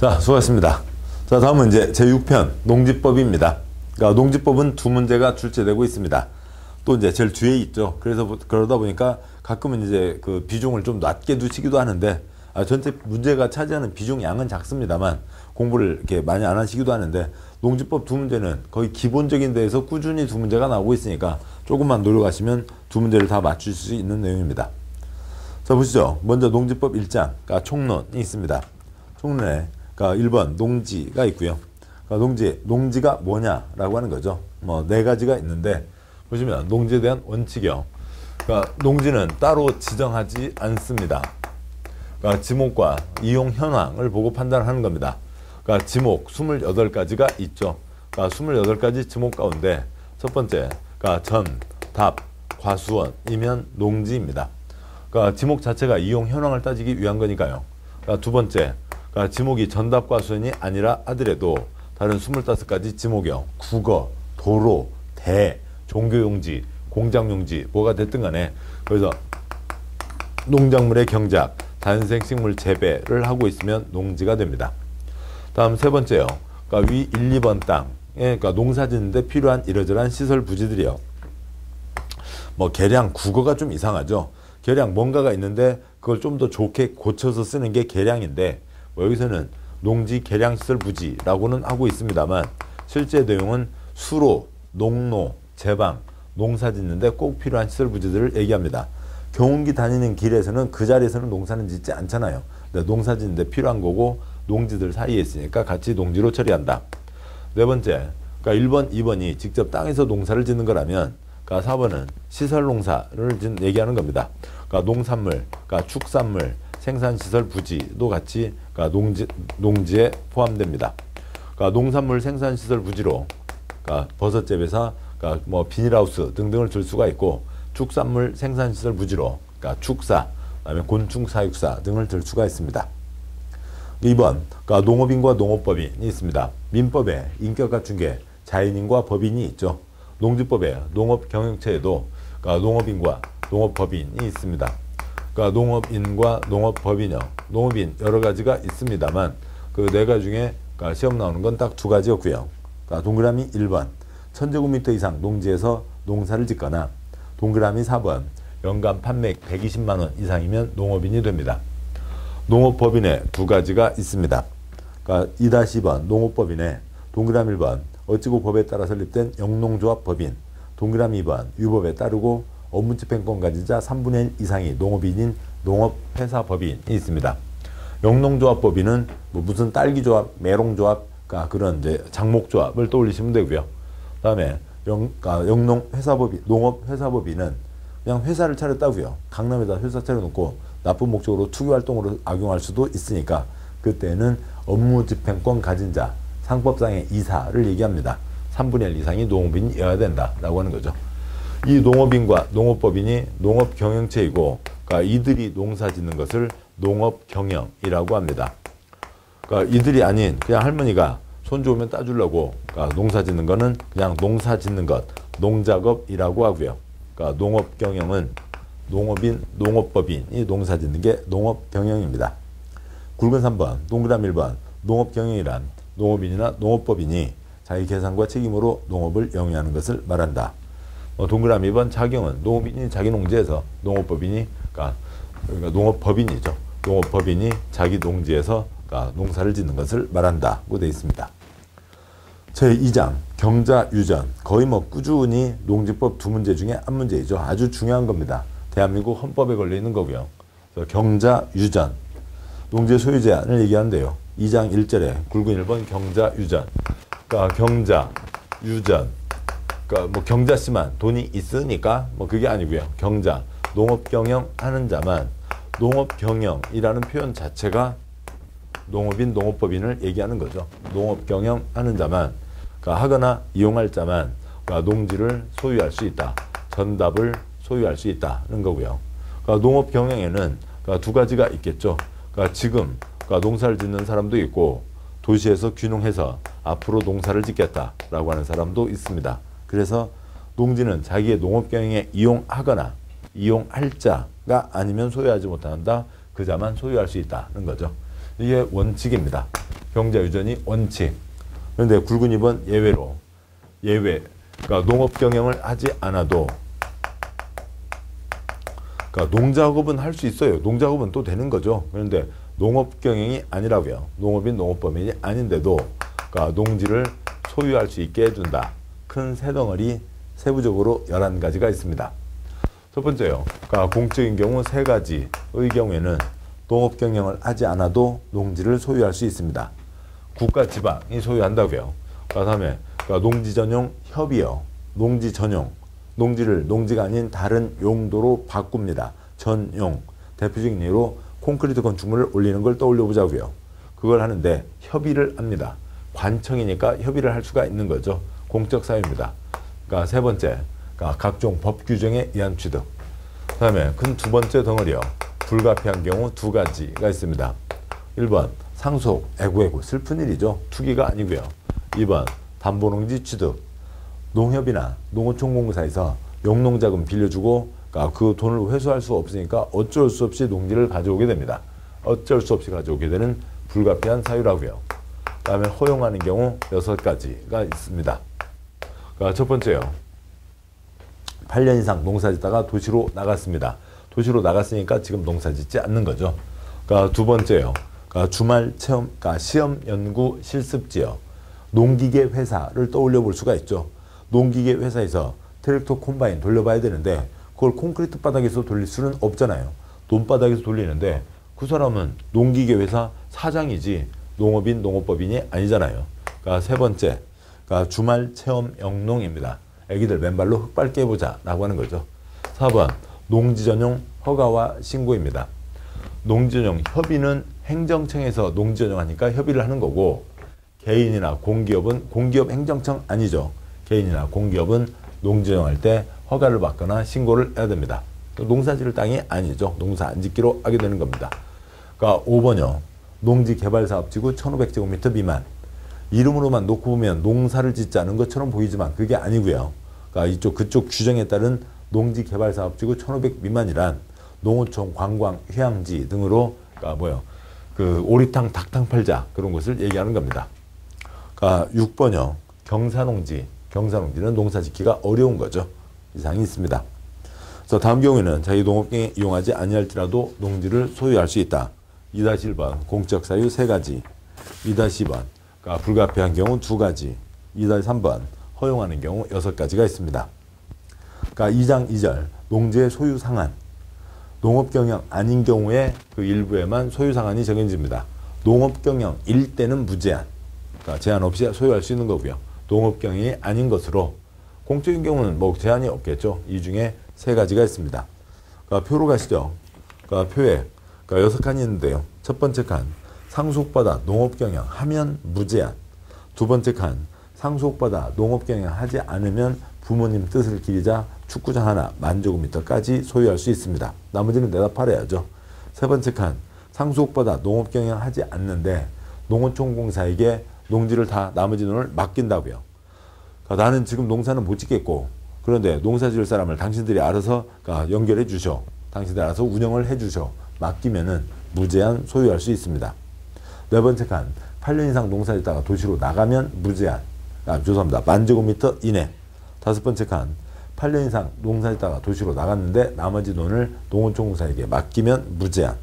자, 수고하셨습니다. 자, 다음은 이제 제6편 농지법입니다. 그러니까 농지법은 두 문제가 출제되고 있습니다. 또 이제 제일 뒤에 있죠. 그래서 그러다 보니까 가끔은 이제 그 비중을 좀 낮게 두시기도 하는데, 전체 문제가 차지하는 비중 양은 작습니다만 공부를 이렇게 많이 안 하시기도 하는데, 농지법 두 문제는 거의 기본적인 데에서 꾸준히 두 문제가 나오고 있으니까 조금만 노력하시면 두 문제를 다 맞출 수 있는 내용입니다. 자, 보시죠. 먼저 농지법 1장, 그러니까 총론이 있습니다. 총론에 그러니까 1번 농지가 있고요. 그러니까 농지가 뭐냐라고 하는 거죠. 뭐 네 가지가 있는데, 보시면 농지에 대한 원칙이요. 그러니까 농지는 따로 지정하지 않습니다. 그러니까 지목과 이용 현황을 보고 판단하는 겁니다. 그러니까 지목 28가지가 있죠. 그러니까 28가지 지목 가운데 첫 번째, 그러니까 전, 답, 과수원이면 농지입니다. 그러니까 지목 자체가 이용 현황을 따지기 위한 거니까요. 그러니까 두 번째, 그러니까 지목이 전답 과수원이 아니라 하더라도 다른 25가지 지목이요. 국어, 도로, 대, 종교용지, 공장용지 뭐가 됐든 간에, 그래서 농작물의 경작, 단생식물 재배를 하고 있으면 농지가 됩니다. 다음 세 번째요. 그러니까 위 1, 2번 땅에 그러니까 농사 짓는데 필요한 이러저러한 시설 부지들이요. 뭐 계량, 국어가 좀 이상하죠. 계량 뭔가가 있는데 그걸 좀 더 좋게 고쳐서 쓰는 게 계량인데, 뭐 여기서는 농지 계량시설 부지라고는 하고 있습니다만 실제 내용은 수로, 농로, 제방, 농사 짓는데 꼭 필요한 시설 부지들을 얘기합니다. 경운기 다니는 길에서는 그 자리에서는 농사는 짓지 않잖아요. 근데 농사 짓는데 필요한 거고 농지들 사이에 있으니까 같이 농지로 처리한다. 네 번째, 그러니까 1번, 2번이 직접 땅에서 농사를 짓는 거라면, 그러니까 4번은 시설 농사를 얘기하는 겁니다. 그러니까 농산물, 그러니까 축산물, 생산시설 부지도 같이 그러니까 농지에 포함됩니다. 그러니까 농산물 생산시설 부지로 그러니까 버섯 재배사, 그러니까 뭐 비닐하우스 등등을 들 수가 있고, 축산물 생산시설 부지로 그러니까 축사, 그다음에 곤충 사육사 등을 들 수가 있습니다. 2번, 그러니까 농업인과 농업법인이 있습니다. 민법에 인격 갖춘 게 자연인과 법인이 있죠. 농지법에 농업경영체에도 그러니까 농업인과 농업법인이 있습니다. 그러니까 농업인과 농업법인이요. 농업인 여러 가지가 있습니다만 그 네 가지 중에 그러니까 시험 나오는 건 딱 두 가지였고요. 그러니까 동그라미 1번, 1000제곱미터 이상 농지에서 농사를 짓거나, 동그라미 4번, 연간 판매액 120만 원 이상이면 농업인이 됩니다. 농업법인에 두 가지가 있습니다. 그러니까 2-2번 농업법인에 동그라미 1번, 어찌고 법에 따라 설립된 영농조합 법인, 동그라미 2번, 유법에 따르고 업무집행권 가진 자 3분의 1 이상이 농업인인 농업회사 법인이 있습니다. 영농조합법인은 뭐 무슨 딸기조합, 메롱조합, 그러니까 그런 이제 장목조합을 떠올리시면 되고요. 그다음에 영농회사법인, 농업회사법인은 그냥 회사를 차렸다고요. 강남에다 회사 차려놓고 나쁜 목적으로 투기활동으로 악용할 수도 있으니까 그때는 업무집행권 가진 자, 상법상의 이사를 얘기합니다. 3분의 1 이상이 농업인이어야 된다라고 하는 거죠. 이 농업인과 농업법인이 농업경영체이고, 그러니까 이들이 농사 짓는 것을 농업경영이라고 합니다. 그러니까 이들이 아닌 그냥 할머니가 손 좋으면 따주려고 그러니까 농사 짓는 거는 그냥 농사 짓는 것, 농작업이라고 하고요. 그러니까 농업경영은 농업인, 농업법인이 농사 짓는 게 농업경영입니다. 굵은 3번, 동그라미 1번, 농업경영이란 농업인이나 농업법인이 자기 계산과 책임으로 농업을 영위하는 것을 말한다. 동그라미 2번 자경은 농업인이 자기 농지에서, 농업법인이 그러니까 농업법인이죠. 농업법인이 자기 농지에서 그러니까 농사를 짓는 것을 말한다고 되어 있습니다. 제2장 경자유전, 거의 뭐 꾸준히 농지법 두 문제 중에 한 문제이죠. 아주 중요한 겁니다. 대한민국 헌법에 걸려 있는 거고요. 경자유전, 농지 소유 제한을 얘기하는데요. 2장 1절에 굵은 1번 경자유전, 그러니까 경자, 유전, 그러니까 뭐 경자씨만 돈이 있으니까 뭐 그게 아니고요. 경자, 농업경영 하는 자만, 농업경영이라는 표현 자체가 농업인, 농업법인을 얘기하는 거죠. 농업경영 하는 자만, 그러니까 하거나 이용할 자만 그러니까 농지를 소유할 수 있다. 전답을 소유할 수 있다는 거고요. 그러니까 농업경영에는 그러니까 두 가지가 있겠죠. 그러니까 지금 그러니까 농사를 짓는 사람도 있고, 도시에서 귀농해서 앞으로 농사를 짓겠다라고 하는 사람도 있습니다. 그래서 농지는 자기의 농업경영에 이용하거나 이용할 자가 아니면 소유하지 못한다. 그 자만 소유할 수 있다는 거죠. 이게 원칙입니다. 병자 유전이 원칙. 그런데 굵은 2번 예외로. 예외. 그러니까 농업 경영을 하지 않아도, 그러니까 농작업은 할 수 있어요. 농작업은 또 되는 거죠. 그런데 농업 경영이 아니라고요. 농업인 농업법인이 아닌데도 그러니까 농지를 소유할 수 있게 해준다. 큰 세 덩어리 세부적으로 11가지가 있습니다. 첫 번째요. 그러니까 공적인 경우 3가지의 경우에는 농업 경영을 하지 않아도 농지를 소유할 수 있습니다. 국가 지방이 소유한다고요. 그다음에 그러니까 농지 전용 협의요. 농지 전용. 농지를 농지가 아닌 다른 용도로 바꿉니다. 전용. 대표적인 예로 콘크리트 건축물을 올리는 걸 떠올려 보자고요. 그걸 하는데 협의를 합니다. 관청이니까 협의를 할 수가 있는 거죠. 공적 사유입니다. 그러니까 세 번째, 그러니까 각종 법 규정에 의한 취득. 그 다음에 큰 두 번째 덩어리요. 불가피한 경우 2가지가 있습니다. 1번 상속, 애구 슬픈 일이죠. 투기가 아니고요. 2번 담보농지 취득. 농협이나 농어촌공사에서 용농자금 빌려주고 그러니까 그 돈을 회수할 수 없으니까 어쩔 수 없이 농지를 가져오게 됩니다. 어쩔 수 없이 가져오게 되는 불가피한 사유라고요. 그 다음에 허용하는 경우 6가지가 있습니다. 그러니까 첫 번째요. 8년 이상 농사 짓다가 도시로 나갔습니다. 도시로 나갔으니까 지금 농사 짓지 않는 거죠. 그러니까 두 번째요. 그러니까 주말 체험, 그러니까 시험 연구 실습지요. 농기계 회사를 떠올려 볼 수가 있죠. 농기계 회사에서 트랙터 콤바인 돌려봐야 되는데 그걸 콘크리트 바닥에서 돌릴 수는 없잖아요. 논바닥에서 돌리는데 그 사람은 농기계 회사 사장이지 농업인 농업법인이 아니잖아요. 그러니까 세 번째, 그러니까 주말 체험 영농입니다. 애기들 맨발로 흙 밟게 해보자 라고 하는 거죠. 4번 농지 전용 허가와 신고입니다. 농지 전용 협의는 행정청에서 농지 전용하니까 협의를 하는 거고, 개인이나 공기업은 공기업 행정청 아니죠. 개인이나 공기업은 농지 전용할 때 허가를 받거나 신고를 해야 됩니다. 농사 지을 땅이 아니죠. 농사 안 짓기로 하게 되는 겁니다. 그러니까 5번요. 농지개발사업지구 1500제곱미터 미만. 이름으로만 놓고 보면 농사를 짓지 않은 것처럼 보이지만 그게 아니고요. 그러니까 그쪽 규정에 따른 농지개발사업지구 1500 미만이란 농어촌, 관광, 휴양지 등으로 그러니까 그 오리탕, 닭탕 팔자 그런 것을 얘기하는 겁니다. 그러니까 6번요. 경사농지. 경사농지는 농사 짓기가 어려운 거죠. 이상이 있습니다. 그래서 다음 경우에는 자기 농업경에 이용하지 아니할지라도 농지를 소유할 수 있다. 2-1번 공적 사유 3가지. 2-2번 그러니까 불가피한 경우 2가지. 2-3번 허용하는 경우 6가지가 있습니다. 그러니까 2장 2절 농지의 소유 상한. 농업경영 아닌 경우에 그 일부에만 소유 상한이 적용됩니다. 농업경영일 때는 무제한. 그러니까 제한 없이 소유할 수 있는 거고요. 농업경영이 아닌 것으로 공적인 경우는 뭐 제한이 없겠죠. 이 중에 3가지가 있습니다. 그러니까 표로 가시죠. 그러니까 표에 그러니까 6칸이 있는데요. 첫 번째 칸 상속받아 농업경영 하면 무제한. 두 번째 칸 상속받아 농업경영 하지 않으면 부모님 뜻을 기리자 축구장 하나 10,000제곱미터까지 소유할 수 있습니다. 나머지는 대답하래야죠. 세 번째 칸 상속받아 농업경영 하지 않는데 농어촌공사에게 농지를 다 나머지 돈을 맡긴다고요. 그러니까 나는 지금 농사는 못 짓겠고 그런데 농사 지을 사람을 당신들이 알아서 연결해 주셔. 당신들이 알아서 운영을 해 주셔. 맡기면은 무제한 소유할 수 있습니다. 네 번째 칸 8년 이상 농사 짓다가 도시로 나가면 무제한. 죄송합니다. 10,000제곱미터 이내. 다섯 번째 칸 8년 이상 농사 짓다가 도시로 나갔는데 나머지 돈을 농어촌공사에게 맡기면 무제한.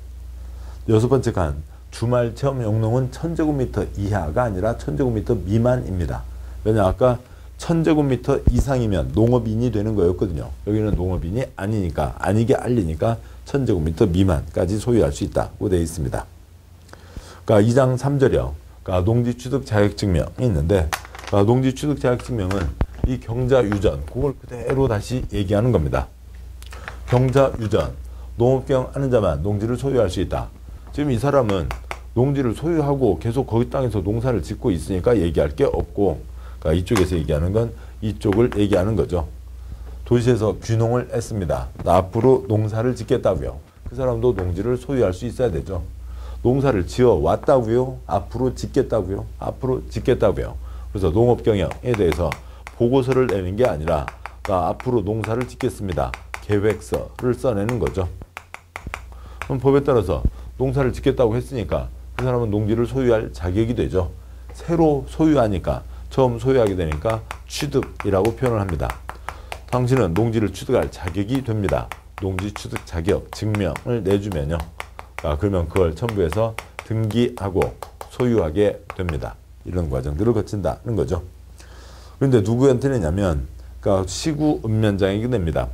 여섯 번째 칸 주말 체험 영농은 1,000제곱미터 이하가 아니라 1,000제곱미터 미만입니다. 왜냐 아까 1,000제곱미터 이상이면 농업인이 되는 거였거든요. 여기는 농업인이 아니니까 아니게 알리니까 1,000제곱미터 미만까지 소유할 수 있다고 되어 있습니다. 그러니까 2장 3절이요. 그러니까 농지취득 자격증명이 있는데 그러니까 농지취득 자격증명은 이 경자유전 그걸 그대로 다시 얘기하는 겁니다. 경자유전 농업경 하는 자만 농지를 소유할 수 있다. 지금 이 사람은 농지를 소유하고 계속 거기 땅에서 농사를 짓고 있으니까 얘기할 게 없고 그러니까 이쪽에서 얘기하는 건 이쪽을 얘기하는 거죠. 도시에서 귀농을 했습니다. 나 앞으로 농사를 짓겠다고요. 그 사람도 농지를 소유할 수 있어야 되죠. 농사를 지어 왔다고요. 앞으로 짓겠다고요. 앞으로 짓겠다고요. 그래서 농업경영에 대해서 보고서를 내는 게 아니라 나 앞으로 농사를 짓겠습니다. 계획서를 써내는 거죠. 그럼 법에 따라서 농사를 짓겠다고 했으니까 그 사람은 농지를 소유할 자격이 되죠. 새로 소유하니까, 처음 소유하게 되니까 취득이라고 표현을 합니다. 당신은 농지를 취득할 자격이 됩니다. 농지 취득 자격 증명을 내주면요. 그러면 그걸 첨부해서 등기하고 소유하게 됩니다. 이런 과정들을 거친다는 거죠. 그런데 누구한테 내냐면 시구 읍면장에게 냅니다.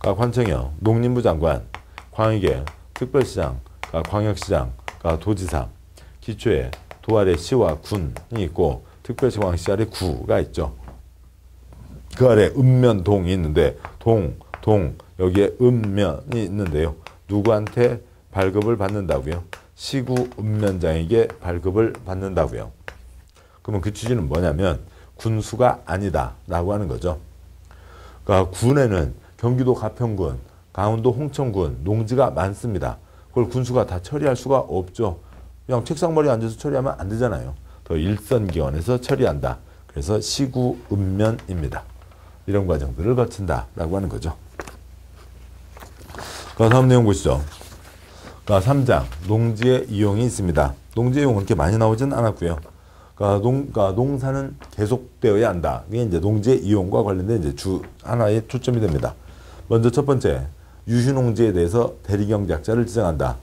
관청이요, 농림부 장관, 광역의 특별시장, 광역시장, 도지사, 기초에 도 아래 시와 군이 있고 특별시 광역시 아래 구가 있죠. 그 아래 읍면동이 있는데 동 여기에 읍면이 있는데요. 누구한테 발급을 받는다고요? 시구 읍면장에게 발급을 받는다고요. 그러면 그 취지는 뭐냐면 군수가 아니다 라고 하는 거죠. 군에는 경기도 가평군, 강원도 홍천군 농지가 많습니다. 그걸 군수가 다 처리할 수가 없죠. 그냥 책상머리에 앉아서 처리하면 안 되잖아요. 더 일선기원에서 처리한다. 그래서 시구 읍면입니다. 이런 과정들을 거친다라고 하는 거죠. 다음 내용 보시죠. 3장 농지의 이용이 있습니다. 농지의 이용은 그렇게 많이 나오진 않았고요. 농사는 계속되어야 한다. 이게 이제 농지의 이용과 관련된 이제 하나의 초점이 됩니다. 먼저 첫 번째, 유휴농지에 대해서 대리경작자를 지정한다.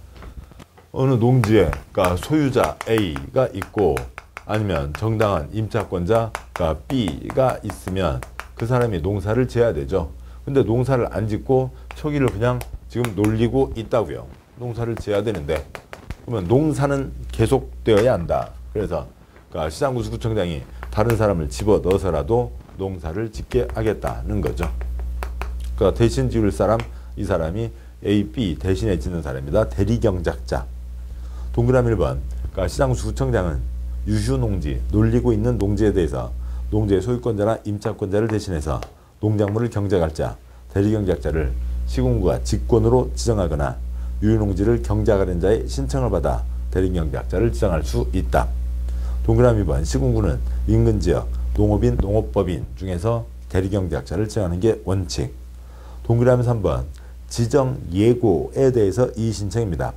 어느 농지에 소유자 A가 있고 아니면 정당한 임차권자 B가 있으면 그 사람이 농사를 지어야 되죠. 근데 농사를 안 짓고 초기를 그냥 지금 놀리고 있다고요. 농사를 지어야 되는데 그러면 농사는 계속되어야 한다. 그래서 시장군수구청장이 다른 사람을 집어넣어서라도 농사를 짓게 하겠다는 거죠. 대신 지을 사람, 이 사람이 A, B 대신에 짓는 사람입니다. 대리경작자. 동그라미 1번. 시장군수구청장은 유휴농지, 놀리고 있는 농지에 대해서 농지의 소유권자나 임차권자를 대신해서 농작물을 경작할 자, 대리경작자를 시군구가 직권으로 지정하거나 유휴농지를 경작하는 자의 신청을 받아 대리경작자를 지정할 수 있다. 동그라미 2번. 시군구는 인근지역, 농업인, 농업법인 중에서 대리경작자를 지정하는 게 원칙. 동그라미 3번. 지정 예고에 대해서 이의신청입니다.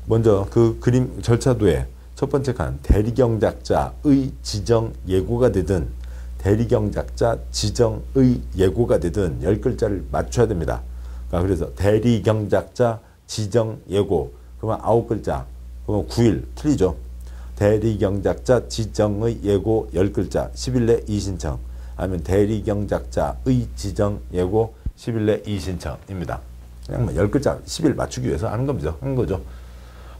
먼저 그 그림 절차도에 첫 번째 칸 대리경작자의 지정 예고가 되든 대리경작자 지정의 예고가 되든 10글자를 맞춰야 됩니다. 그래서 대리경작자 지정 예고 그러면 9글자 그러면 9일 틀리죠. 대리경작자 지정의 예고 10글자 10일 내 이의신청 아니면 대리경작자의 지정 예고 10일 내 이의신청입니다. 그냥 10글자 10일 맞추기 위해서 하는 거죠.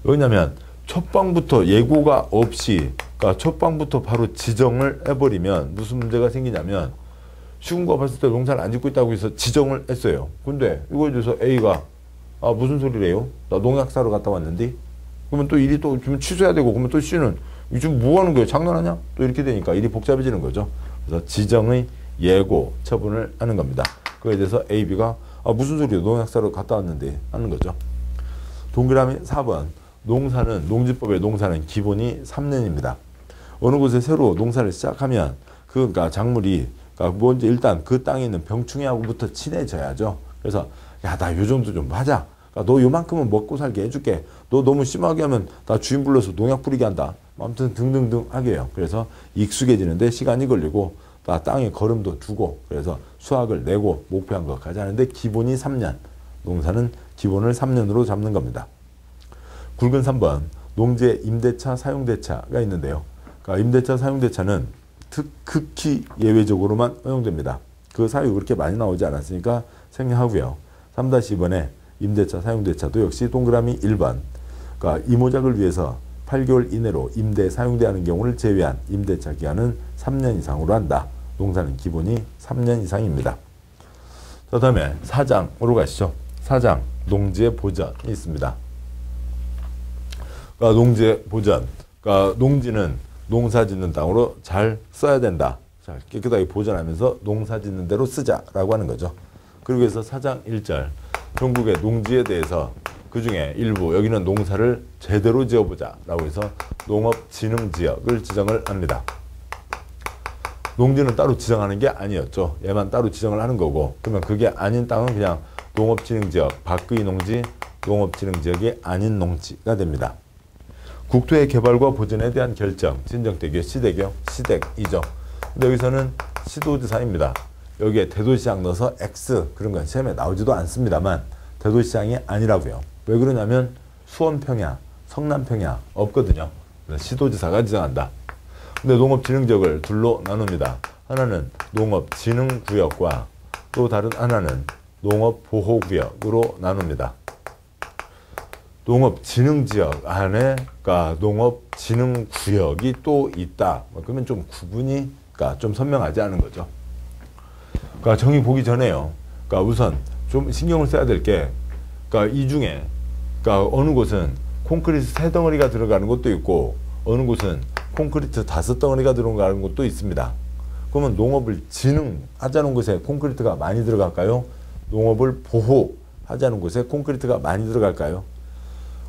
왜냐하면 첫 방부터 예고가 없이 첫 방부터 바로 지정을 해버리면 무슨 문제가 생기냐면 시군구가 봤을 때 농사를 안 짓고 있다고 해서 지정을 했어요. 근데 이거에 대해서 A가 무슨 소리래요? 나 농약 사러 갔다 왔는데? 그러면 또 일이 또 좀 취소해야 되고 그러면 또 C는 지금 뭐 하는 거예요? 장난하냐? 또 이렇게 되니까 일이 복잡해지는 거죠. 그래서 지정의 예고 처분을 하는 겁니다. 그거에 대해서 A, B가 무슨 소리예요? 농약 사러 갔다 왔는데 하는 거죠. 동그라미 4번. 농지법의 농사는 기본이 3년입니다. 어느 곳에 새로 농사를 시작하면 작물이 먼저 일단 그 땅에 있는 병충해하고부터 친해져야죠. 그래서 나 요 정도 좀 하자. 너 요만큼은 먹고 살게 해줄게. 너 너무 심하게 하면 나 주인 불러서 농약 뿌리게 한다. 아무튼 등등등 하게 해요. 그래서 익숙해지는데 시간이 걸리고 땅에 거름도 두고 그래서 수확을 내고 목표한 것까지 하는데 기본이 3년. 농사는 기본을 3년으로 잡는 겁니다. 굵은 3번 농지의 임대차 사용대차가 있는데요. 임대차 사용대차는 극히 예외적으로만 허용됩니다. 그 사유 그렇게 많이 나오지 않았으니까 생략하고요. 3-2번에 임대차 사용대차도 역시 동그라미 1번 이모작을 위해서 8개월 이내로 임대 사용대하는 경우를 제외한 임대차 기한은 3년 이상으로 한다. 농사는 기본이 3년 이상입니다. 자, 다음에 4장으로 가시죠. 4장 농지의 보전이 있습니다. 농지의 보전. 농지는 농사 짓는 땅으로 잘 써야 된다. 자, 깨끗하게 보전하면서 농사 짓는 대로 쓰자라고 하는 거죠. 그리고 해서 4장 1절. 전국의 농지에 대해서 그 중에 일부 여기는 농사를 제대로 지어보자라고 해서 농업진흥지역을 지정을 합니다. 농지는 따로 지정하는 게 아니었죠. 얘만 따로 지정을 하는 거고 그러면 그게 아닌 땅은 그냥 농업진흥지역, 밖의 농지, 농업진흥지역이 아닌 농지가 됩니다. 국토의 개발과 보존에 대한 결정, 진정되게 시대교, 시댁이죠. 근데 여기서는 시도지사입니다. 여기에 대도시장 넣어서 X 그런 건 시험에 나오지도 않습니다만 대도시장이 아니라고요. 왜 그러냐면 수원평야, 성남평야 없거든요. 그래서 시도지사가 지정한다. 근데 농업진흥지역을 둘로 나눕니다. 하나는 농업진흥구역과 또 다른 하나는 농업보호구역으로 나눕니다. 농업진흥지역 안에 그러니까 농업진흥구역이 또 있다. 그러면 좀 구분이 그러니까 좀 선명하지 않은 거죠. 그러니까 정의 보기 전에요. 그러니까 우선 좀 신경을 써야 될 게 그러니까 이 중에 그러니까 어느 곳은 콘크리트 3덩어리가 들어가는 곳도 있고 어느 곳은 콘크리트 5덩어리가 들어가는 곳도 있습니다. 그러면 농업을 진흥하자는 곳에 콘크리트가 많이 들어갈까요? 농업을 보호하자는 곳에 콘크리트가 많이 들어갈까요?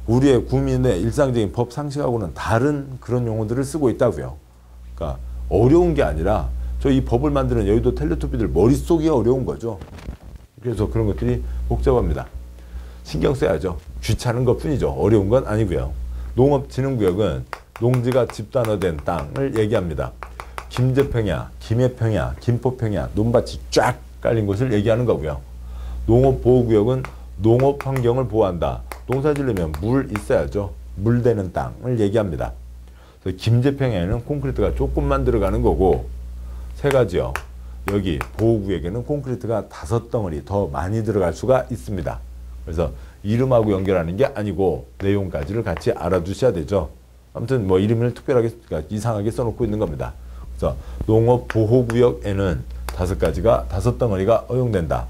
우리의 국민의 일상적인 법 상식하고는 다른 그런 용어들을 쓰고 있다고요. 그러니까 어려운 게 아니라 저 이 법을 만드는 여의도 텔레토비들 머릿속이 어려운 거죠. 그래서 그런 것들이 복잡합니다. 신경 써야죠. 귀찮은 것 뿐이죠. 어려운 건 아니고요. 농업진흥구역은 농지가 집단화된 땅을 얘기합니다. 김제평야, 김해평야, 김포평야, 논밭이 쫙 깔린 곳을 얘기하는 거고요. 농업보호구역은 농업환경을 보호한다. 농사 지르면 물 있어야죠. 물 되는 땅을 얘기합니다. 그래서 김제평야에는 콘크리트가 조금만 들어가는 거고 세 가지요. 여기 보호구역에는 콘크리트가 5덩어리 더 많이 들어갈 수가 있습니다. 그래서 이름하고 연결하는 게 아니고 내용까지를 같이 알아두셔야 되죠. 아무튼 뭐 이름을 특별하게 그러니까 이상하게 써놓고 있는 겁니다. 그래서 농업보호구역에는 5가지가 5덩어리가 허용된다.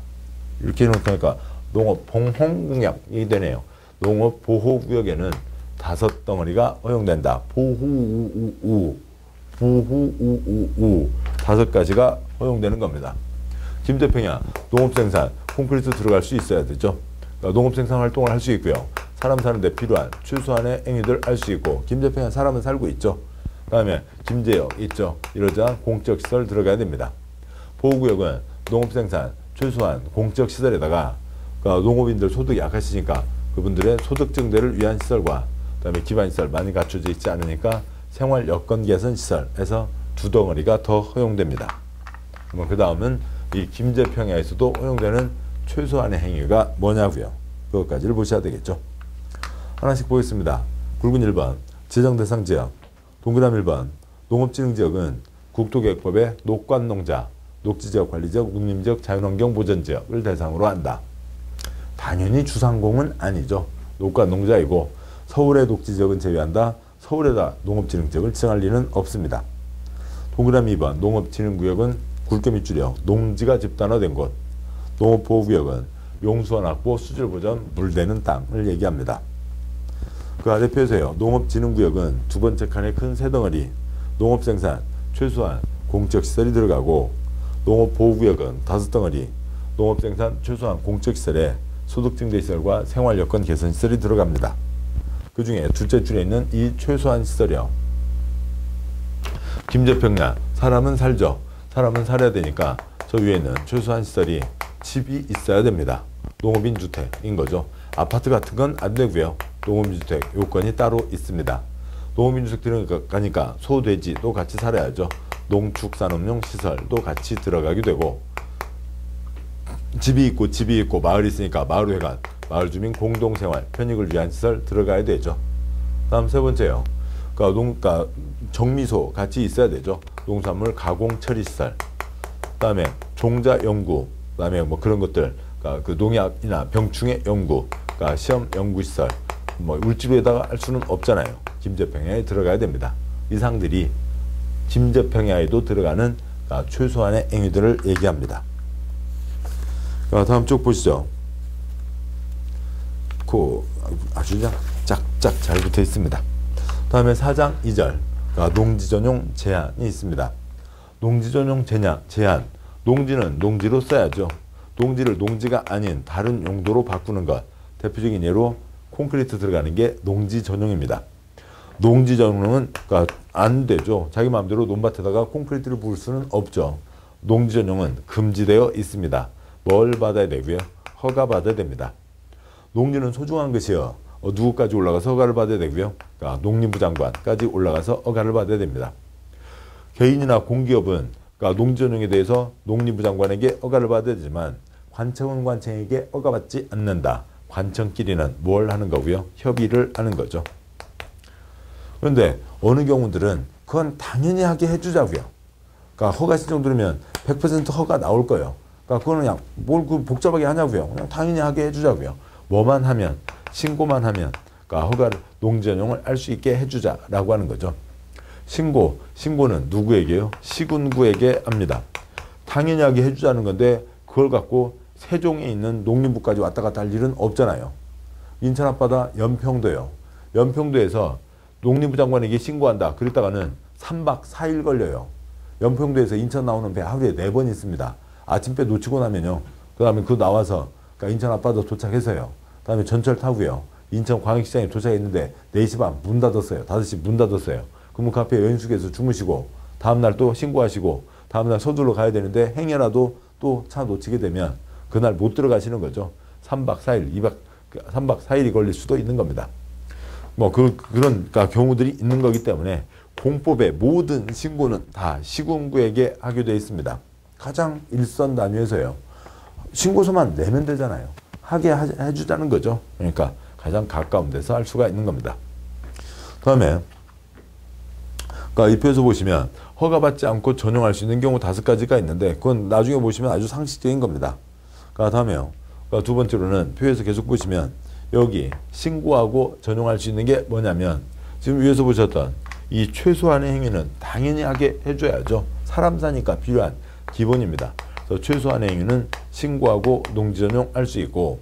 이렇게 해놓으니까 농업봉홍공약이 되네요. 농업보호구역에는 5덩어리가 허용된다. 보후우우우 5가지가 허용되는 겁니다. 김제평야 농업생산 콘크리트 들어갈 수 있어야 되죠. 그러니까 농업생산 활동을 할 수 있고요. 사람 사는데 필요한 최소한의 행위들 할 수 있고 김제평야 사람은 살고 있죠. 그 다음에 김제역 있죠. 이러자 공적시설 들어가야 됩니다. 보호구역은 농업생산 최소한 공적시설에다가 그러니까 농업인들 소득이 약하시니까 그분들의 소득 증대를 위한 시설과 그 다음에 기반시설 많이 갖춰져 있지 않으니까 생활 여건 개선 시설에서 2덩어리가 더 허용됩니다. 그 다음은 이 김제평야에서도 허용되는 최소한의 행위가 뭐냐고요. 그것까지를 보셔야 되겠죠. 하나씩 보겠습니다. 굵은 1번 지정대상 지역, 동그란 1번 농업진흥지역은 국토계획법의 녹관농자, 녹지지역관리지역, 농림지역, 자연환경 보전지역을 대상으로 한다. 당연히 주상공은 아니죠. 녹관농자이고 서울의 녹지지역은 제외한다. 서울에다 농업진흥지역을 지정할 리는 없습니다. 동그라미 2번 농업진흥구역은 굵게 밑줄이요. 농지가 집단화된 곳. 농업보호구역은 용수원 확보, 수질보전, 물되는 땅을 얘기합니다. 그 아래 표에서요. 농업진흥구역은 두 번째 칸의 큰 3덩어리 농업생산, 최소한 공적시설이 들어가고 농업보호구역은 5덩어리 농업생산, 최소한 공적시설에 소득증대시설과 생활여건 개선시설이 들어갑니다. 그 중에 둘째 줄에 있는 이 최소한 시설이요. 김제평야 사람은 살죠. 사람은 살아야 되니까 저 위에는 최소한 시설이 집이 있어야 됩니다. 농업인 주택인 거죠. 아파트 같은 건 안 되고요. 농업인 주택 요건이 따로 있습니다. 농업인 주택 들어가니까 소, 돼지도 같이 살아야죠. 농축산업용 시설도 같이 들어가게 되고 집이 있고 마을이 있으니까 마을회관, 마을주민 공동생활, 편익을 위한 시설 들어가야 되죠. 다음 세 번째요. 그러니까 정미소 같이 있어야 되죠. 농산물 가공 처리 시설. 그다음에 종자 연구, 그다음에 뭐 그런 것들, 그러니까 그 농약이나 병충해 연구, 그러니까 시험 연구 시설. 뭐 울지로에다가 할 수는 없잖아요. 김제평야에 들어가야 됩니다. 이상들이 김제평야에도 들어가는 그러니까 최소한의 행위들을 얘기합니다. 다음 쪽 보시죠. 아주 짝짝 잘 붙어 있습니다. 다음에 4장 2절 농지 전용 제한이 있습니다. 농지 전용 제한. 농지는 농지로 써야죠. 농지를 농지가 아닌 다른 용도로 바꾸는 것. 대표적인 예로 콘크리트 들어가는 게 농지 전용입니다. 농지 전용은 그러니까 안 되죠. 자기 마음대로 논밭에다가 콘크리트를 부을 수는 없죠. 농지 전용은 금지되어 있습니다. 뭘 받아야 되고요? 허가 받아야 됩니다. 농지는 소중한 것이요. 누구까지 올라가서 허가를 받아야 되고요. 그러니까 농림부 장관까지 올라가서 허가를 받아야 됩니다. 개인이나 공기업은 그러니까 농지 전용에 대해서 농림부 장관에게 허가를 받아야 되지만 관청은 관청에게 허가받지 않는다. 관청끼리는 뭘 하는 거고요? 협의를 하는 거죠. 그런데 어느 경우들은 그건 당연히 하게 해주자고요. 그러니까 허가 신청 들으면 100% 허가 나올 거예요. 그러니까 그거는 그냥 뭘 그 복잡하게 하냐고요. 그냥 당연히 하게 해주자고요. 뭐만 하면, 신고만 하면, 그러니까 허가를 농지 전용을 할 수 있게 해주자라고 하는 거죠. 신고는 누구에게요? 시군구에게 합니다. 당연히 하게 해주자는 건데 그걸 갖고 세종에 있는 농림부까지 왔다 갔다 할 일은 없잖아요. 인천 앞바다 연평도요. 연평도에서 농림부 장관에게 신고한다. 그랬다가는 3박 4일 걸려요. 연평도에서 인천 나오는 배 하루에 4번 있습니다. 아침배 놓치고 나면요. 그 다음에 그 나와서 그러니까 인천 앞바다 도착해서요. 그 다음에 전철 타고요. 인천 광역시장에 도착했는데 4시 반 문 닫았어요. 5시 문 닫았어요. 그러면 그 앞에 연숙에서 주무시고 다음날 또 신고하시고 다음날 서둘러 가야 되는데 행여라도 또 차 놓치게 되면 그날 못 들어가시는 거죠. 3박 4일, 3박 4일이 걸릴 수도 있는 겁니다. 뭐 그런 그러니까 경우들이 있는 거기 때문에 공법의 모든 신고는 다 시군구에게 하게 되어 있습니다. 가장 일선단위에서요. 신고서만 내면 되잖아요. 하게 해주자는 거죠. 그러니까 가장 가까운 데서 할 수가 있는 겁니다. 다음에 그러니까 이 표에서 보시면 허가받지 않고 전용할 수 있는 경우 5가지가 있는데 그건 나중에 보시면 아주 상식적인 겁니다. 그러니까 다음에요. 그러니까 두 번째로는 표에서 계속 보시면 여기 신고하고 전용할 수 있는 게 뭐냐면 지금 위에서 보셨던 이 최소한의 행위는 당연히 하게 해줘야죠. 사람 사니까 필요한 기본입니다. 그래서 최소한의 행위는 신고하고 농지 전용할 수 있고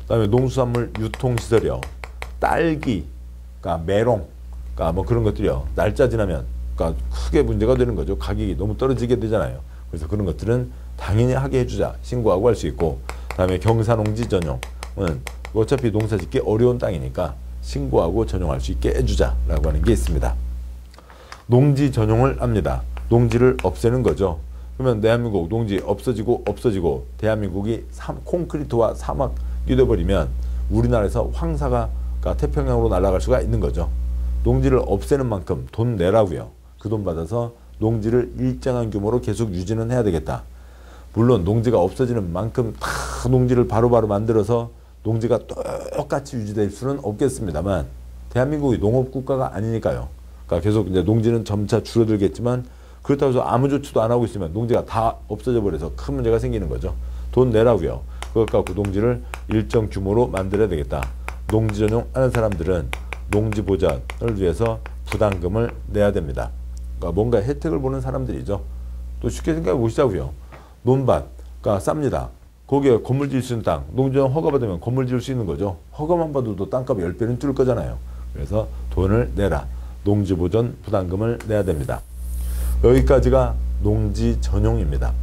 그 다음에 농수산물 유통시설이요. 딸기, 그러니까 메롱, 그러니까 뭐 그런 것들이요. 날짜 지나면 그러니까 크게 문제가 되는 거죠. 가격이 너무 떨어지게 되잖아요. 그래서 그런 것들은 당연히 하게 해주자. 신고하고 할 수 있고 그 다음에 경사농지 전용은 어차피 농사 짓기 어려운 땅이니까 신고하고 전용할 수 있게 해주자라고 하는 게 있습니다. 농지 전용을 합니다. 농지를 없애는 거죠. 그러면 대한민국 농지 없어지고 대한민국이 콘크리트와 사막이 되어버리면 우리나라에서 황사가 태평양으로 날아갈 수가 있는 거죠. 농지를 없애는 만큼 돈 내라고요. 그 돈 받아서 농지를 일정한 규모로 계속 유지는 해야 되겠다. 물론 농지가 없어지는 만큼 다 농지를 바로바로 만들어서 농지가 똑같이 유지될 수는 없겠습니다만 대한민국이 농업국가가 아니니까요. 그러니까 계속 이제 농지는 점차 줄어들겠지만 그렇다고 해서 아무 조치도 안 하고 있으면 농지가 다 없어져 버려서 큰 문제가 생기는 거죠. 돈 내라고요. 그것 갖고 농지를 일정 규모로 만들어야 되겠다. 농지 전용 하는 사람들은 농지 보전을 위해서 부담금을 내야 됩니다. 그러니까 뭔가 혜택을 보는 사람들이죠. 또 쉽게 생각해 보시자고요. 논밭, 그러니까 쌉니다. 거기에 건물 지을 수 있는 땅, 농지 전용 허가 받으면 건물 지을 수 있는 거죠. 허가만 받아도 땅값 10배는 뛸 거잖아요. 그래서 돈을 내라. 농지 보전 부담금을 내야 됩니다. 여기까지가 농지 전용입니다.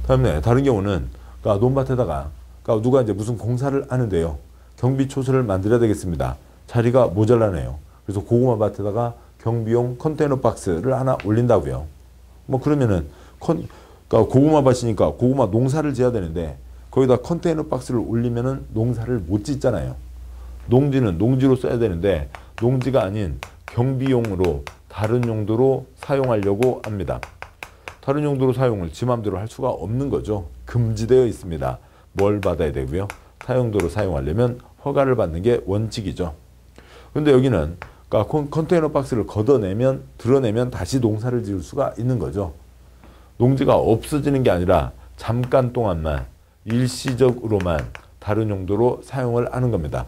다음에 다른 경우는 그러니까 논밭에다가 그러니까 누가 이제 무슨 공사를 하는데요. 경비초소를 만들어야 되겠습니다. 자리가 모자라네요. 그래서 고구마 밭에다가 경비용 컨테이너 박스를 하나 올린다고요. 뭐 그러면은 그러니까 고구마 밭이니까 고구마 농사를 지어야 되는데 거기다 컨테이너 박스를 올리면은 농사를 못 짓잖아요. 농지는 농지로 써야 되는데 농지가 아닌 경비용으로 다른 용도로 사용하려고 합니다. 다른 용도로 사용을 지 맘대로 할 수가 없는 거죠. 금지되어 있습니다. 뭘 받아야 되고요. 사용도로 사용하려면 허가를 받는 게 원칙이죠. 근데 여기는 그러니까 컨테이너 박스를 드러내면 다시 농사를 지을 수가 있는 거죠. 농지가 없어지는 게 아니라 잠깐 동안만 일시적으로만 다른 용도로 사용을 하는 겁니다.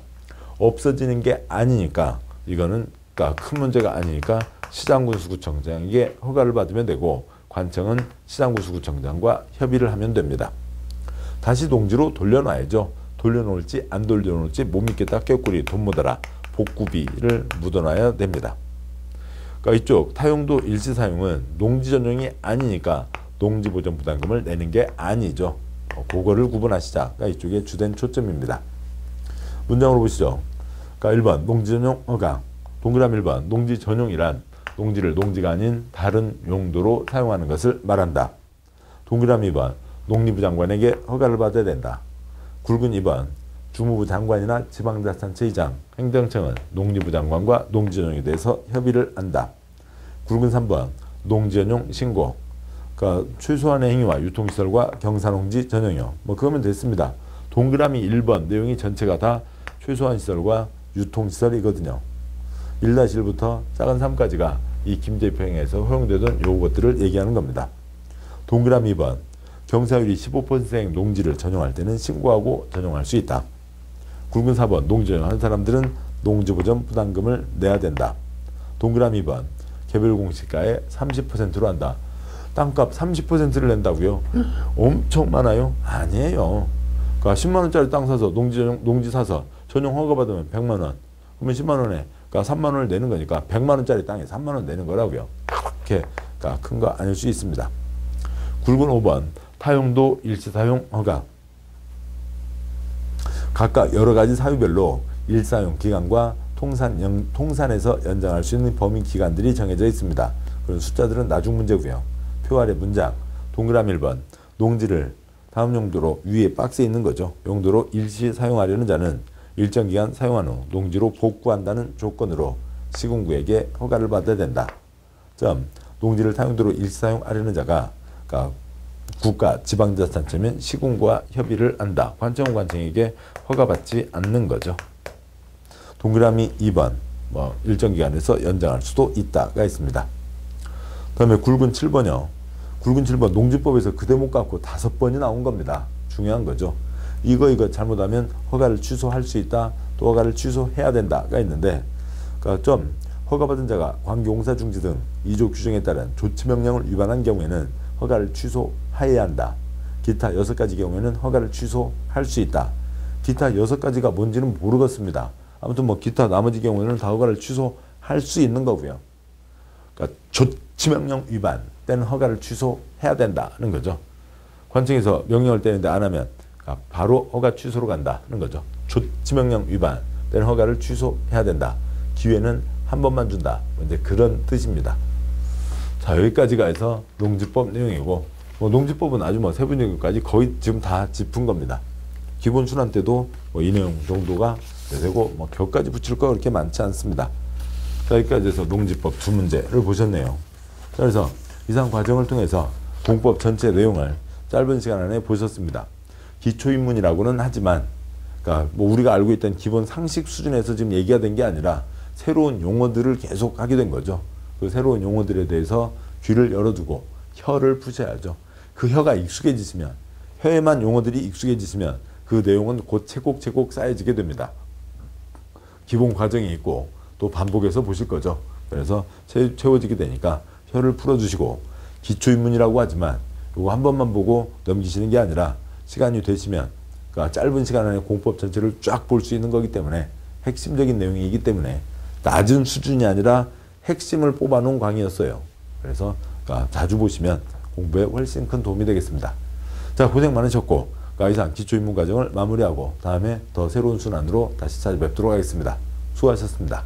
없어지는 게 아니니까 이거는 그러니까 큰 문제가 아니니까 시장군수구청장에게 허가를 받으면 되고 관청은 시장군수구청장과 협의를 하면 됩니다. 다시 농지로 돌려놔야죠. 돌려놓을지 안 돌려놓을지 못 믿겠다 꾀꼬리 돈 묻어라 복구비를 묻어놔야 됩니다. 그러니까 이쪽 타용도 일시사용은 농지 전용이 아니니까 농지보전 부담금을 내는 게 아니죠. 그거를 구분하시자가 이쪽에 주된 초점입니다. 문장으로 보시죠. 그러니까 1번 농지 전용 허가 동그라미 1번 농지 전용이란 농지를 농지가 아닌 다른 용도로 사용하는 것을 말한다. 동그라미 2번 농림부 장관에게 허가를 받아야 된다. 굵은 2번 주무부 장관이나 지방자치단체의장, 행정청은 농림부 장관과 농지 전용에 대해서 협의를 한다. 굵은 3번 농지전용 신고. 그러니까 최소한의 행위와 유통시설과 경사농지 전용이요. 뭐 그거면 됐습니다. 동그라미 1번 내용이 전체가 다 최소한 시설과 유통시설이거든요. 1-1부터 작은 3까지가 이 김제평에서 허용되던 요것들을 얘기하는 겁니다. 동그라미 2번 경사율이 15%의 농지를 전용할 때는 신고하고 전용할 수 있다. 굵은 4번 농지 전용하는 사람들은 농지보전 부담금을 내야 된다. 동그라미 2번 개별 공시가의 30%로 한다. 땅값 30%를 낸다고요? 엄청 많아요? 아니에요. 그러니까 10만원짜리 땅 사서 농지 사서 전용 허가 받으면 100만원. 그러면 10만원에 그러니까 3만원을 내는 거니까 100만원짜리 땅에 3만원 내는 거라고요. 그렇게 그러니까 큰 거 아닐 수 있습니다. 굵은 5번 타용도 일시사용 허가. 각각 여러가지 사유별로 일사용 기간과 통산에서 연장할 수 있는 범위 기간들이 정해져 있습니다. 그런 숫자들은 나중 문제고요. 표 아래 문장 동그라미 1번 농지를 다음 용도로 위에 박스에 있는 거죠. 용도로 일시 사용하려는 자는 일정 기간 사용한 후 농지로 복구한다는 조건으로 시군구에게 허가를 받아야 된다. 농지를 타용도로 일시 사용하려는 자가 그러니까 국가, 지방자치단체면 시군구와 협의를 한다. 관청은 관청에게 허가받지 않는 거죠. 동그라미 2번 일정 기간에서 연장할 수도 있다가 있습니다. 다음에 굵은 7번이요. 굵은 7번 농지법에서 그 대목 갖고 5번이 나온 겁니다. 중요한 거죠. 이거 잘못하면 허가를 취소할 수 있다. 또 허가를 취소해야 된다가 있는데 그러니까 허가받은 자가 관계공사 중지 등 2조 규정에 따른 조치명령을 위반한 경우에는 허가를 취소해야 한다. 기타 6가지 경우에는 허가를 취소할 수 있다. 기타 6가지가 뭔지는 모르겠습니다. 아무튼 기타 나머지 경우에는 다 허가를 취소할 수 있는 거고요. 그러니까 조치명령 위반 때는 허가를 취소해야 된다는 거죠. 관청에서 명령을 때리는데 안 하면 바로 허가 취소로 간다는 거죠. 조치명령 위반 때는 허가를 취소해야 된다. 기회는 한 번만 준다. 이제 그런 뜻입니다. 자, 여기까지가 해서 농지법 내용이고 농지법은 아주 세부적인까지 거의 지금 다 짚은 겁니다. 기본 순환 때도 이 내용 정도가 되고 격까지 붙일 거 그렇게 많지 않습니다. 자, 여기까지 해서 농지법 2문제를 보셨네요. 그래서 이상 과정을 통해서 공법 전체 내용을 짧은 시간 안에 보셨습니다. 기초입문이라고는 하지만 그러니까 우리가 알고 있던 기본 상식 수준에서 지금 얘기가 된 게 아니라 새로운 용어들을 계속 하게 된 거죠. 그 새로운 용어들에 대해서 귀를 열어두고 혀를 푸셔야죠. 그 혀가 익숙해지시면 혀에만 용어들이 익숙해지시면 그 내용은 곧 채곡채곡 쌓여지게 됩니다. 기본 과정이 있고 또 반복해서 보실 거죠. 그래서 채워지게 되니까 혀를 풀어주시고 기초입문이라고 하지만 이거 한 번만 보고 넘기시는 게 아니라 시간이 되시면 그러니까 짧은 시간 안에 공법 전체를 쫙 볼 수 있는 거기 때문에 핵심적인 내용이기 때문에 낮은 수준이 아니라 핵심을 뽑아놓은 강의였어요. 그래서 그러니까 자주 보시면 공부에 훨씬 큰 도움이 되겠습니다. 자, 고생 많으셨고 이상 기초입문 과정을 마무리하고 다음에 더 새로운 순환으로 다시 찾아뵙도록 하겠습니다. 수고하셨습니다.